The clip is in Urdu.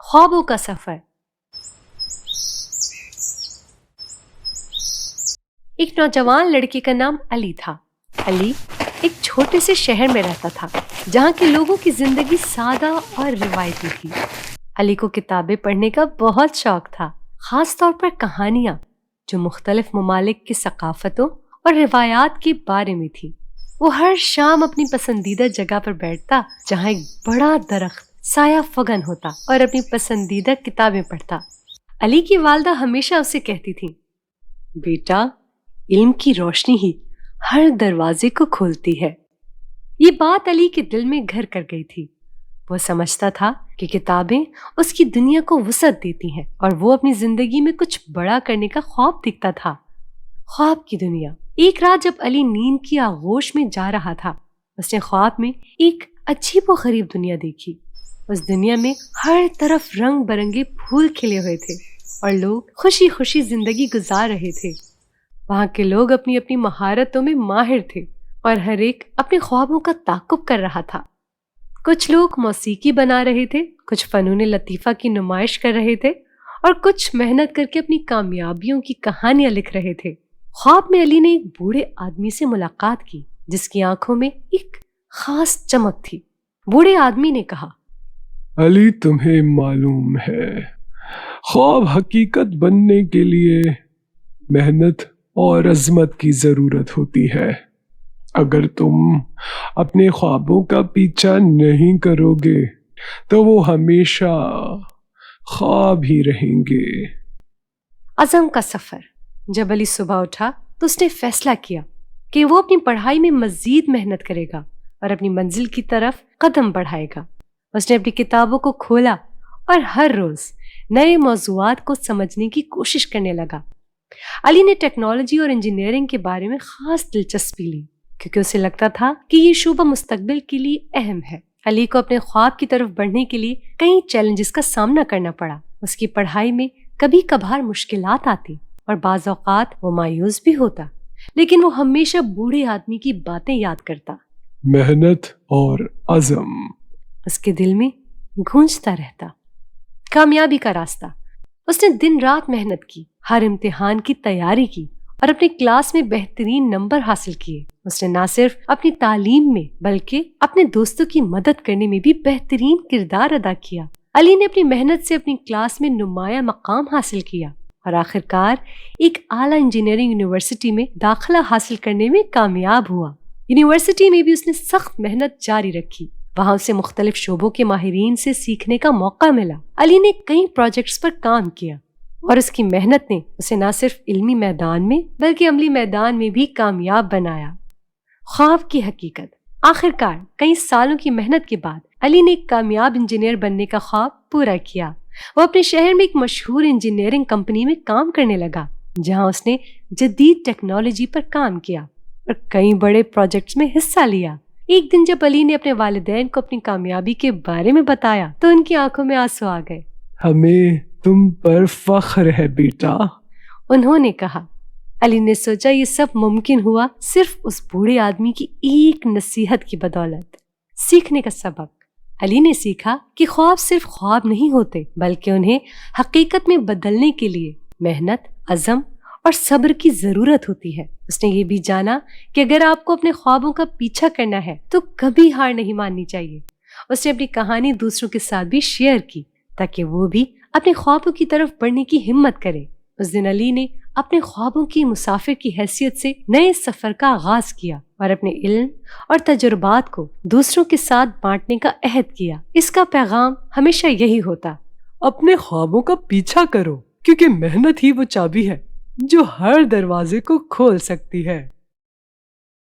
خوابوں کا سفر۔ ایک نوجوان لڑکے کا نام علی تھا۔ علی ایک چھوٹے سے شہر میں رہتا تھا جہاں کے لوگوں کی زندگی سادہ اور روایتی تھی۔ علی کو کتابیں پڑھنے کا بہت شوق تھا، خاص طور پر کہانیاں جو مختلف ممالک کی ثقافتوں اور روایات کے بارے میں تھی۔ وہ ہر شام اپنی پسندیدہ جگہ پر بیٹھتا جہاں ایک بڑا درخت سایہ فگن ہوتا اور اپنی پسندیدہ کتابیں پڑھتا۔ علی کی والدہ ہمیشہ اسے کہتی تھی، بیٹا، علم کی روشنی ہی ہر دروازے کو کھولتی ہے۔ یہ بات علی کے دل میں گھر کر گئی تھی۔ وہ سمجھتا تھا کہ کتابیں اس کی دنیا کو وسعت دیتی ہیں اور وہ اپنی زندگی میں کچھ بڑا کرنے کا خواب دیکھتا تھا۔ خواب کی دنیا۔ ایک رات جب علی نیند کی آغوش میں جا رہا تھا، اس نے خواب میں ایک عجیب و غریب دنیا دیکھی۔ اس دنیا میں ہر طرف رنگ برنگے پھول کھلے ہوئے تھے اور لوگ خوشی خوشی زندگی گزار رہے تھے۔ وہاں کے لوگ اپنی اپنی مہارتوں میں ماہر تھے اور ہر ایک اپنے خوابوں کا تعاقب کر رہا تھا۔ کچھ لوگ موسیقی بنا رہے تھے، کچھ فنون لطیفہ کی نمائش کر رہے تھے اور کچھ محنت کر کے اپنی کامیابیوں کی کہانیاں لکھ رہے تھے۔ خواب میں علی نے ایک بوڑھے آدمی سے ملاقات کی جس کی آنکھوں میں ایک خاص چمک تھی۔ بوڑھے آدمی نے کہا، علی، تمہیں معلوم ہے خواب حقیقت بننے کے لیے محنت اور عظمت کی ضرورت ہوتی ہے۔ اگر تم اپنے خوابوں کا پیچھا نہیں کرو گے تو وہ ہمیشہ خواب ہی رہیں گے۔ عزم کا سفر۔ جب علی صبح اٹھا تو اس نے فیصلہ کیا کہ وہ اپنی پڑھائی میں مزید محنت کرے گا اور اپنی منزل کی طرف قدم بڑھائے گا۔ اس نے اپنی کتابوں کو کھولا اور ہر روز نئے موضوعات کو سمجھنے کی کوشش کرنے لگا۔ علی نے ٹیکنالوجی اور انجینئرنگ کے بارے میں خاص دلچسپی لی کیونکہ اسے لگتا تھا کہ یہ شعبہ مستقبل کے لیے اہم ہے۔ علی کو اپنے خواب کی طرف بڑھنے کے لیے کئی چیلنجز کا سامنا کرنا پڑا۔ اس کی پڑھائی میں کبھی کبھار مشکلات آتی اور بعض اوقات وہ مایوس بھی ہوتا، لیکن وہ ہمیشہ بوڑھے آدمی کی باتیں یاد کرتا۔ محنت اور عزم اس کے دل میں گونجتا رہتا۔ کامیابی کا راستہ۔ اس نے دن رات محنت کی، ہر امتحان کی تیاری کی اور اپنی کلاس میں بہترین نمبر حاصل کیے۔ اس نے نہ صرف اپنی تعلیم میں بلکہ اپنے دوستوں کی مدد کرنے میں بھی بہترین کردار ادا کیا۔ علی نے اپنی محنت سے اپنی کلاس میں نمایاں مقام حاصل کیا اور آخرکار ایک اعلیٰ انجینئرنگ یونیورسٹی میں داخلہ حاصل کرنے میں کامیاب ہوا۔ یونیورسٹی میں بھی اس نے سخت محنت جاری رکھی۔ وہاں اسے مختلف شعبوں کے ماہرین سے سیکھنے کا موقع ملا۔ علی نے کئی پروجیکٹس پر کام کیا اور اس کی محنت نے اسے نہ صرف علمی میدان میں بلکہ عملی میدان میں بھی کامیاب بنایا۔ خواب کی حقیقت۔ آخرکار کئی سالوں کی محنت کے بعد علی نے ایک کامیاب انجینئر بننے کا خواب پورا کیا۔ وہ اپنے شہر میں ایک مشہور انجینئرنگ کمپنی میں کام کرنے لگا جہاں اس نے جدید ٹیکنالوجی پر کام کیا اور کئی بڑے پروجیکٹس میں حصہ لیا۔ ایک دن جب علی نے اپنے والدین کو اپنی کامیابی کے بارے میں بتایا تو ان کی آنکھوں میں آنسو آ گئے۔ ہمیں تم پر فخر ہے بیٹا، انہوں نے کہا۔ علی نے سوچا یہ سب ممکن ہوا صرف اس بوڑھے آدمی کی ایک نصیحت کی بدولت۔ سیکھنے کا سبق۔ علی نے سیکھا کہ خواب صرف خواب نہیں ہوتے بلکہ انہیں حقیقت میں بدلنے کے لیے محنت، عزم اور صبر کی ضرورت ہوتی ہے۔ اس نے یہ بھی جانا کہ اگر آپ کو اپنے خوابوں کا پیچھا کرنا ہے تو کبھی ہار نہیں ماننی چاہیے۔ اس نے اپنی کہانی دوسروں کے ساتھ بھی شیئر کی تاکہ وہ بھی اپنے خوابوں کی طرف بڑھنے کی ہمت کرے۔ اس دن علی نے اپنے خوابوں کی مسافر کی حیثیت سے نئے سفر کا آغاز کیا اور اپنے علم اور تجربات کو دوسروں کے ساتھ بانٹنے کا عہد کیا۔ اس کا پیغام ہمیشہ یہی ہوتا، اپنے خوابوں کا پیچھا کرو کیونکہ محنت ہی وہ چابی ہے جو ہر دروازے کو کھول سکتی ہے۔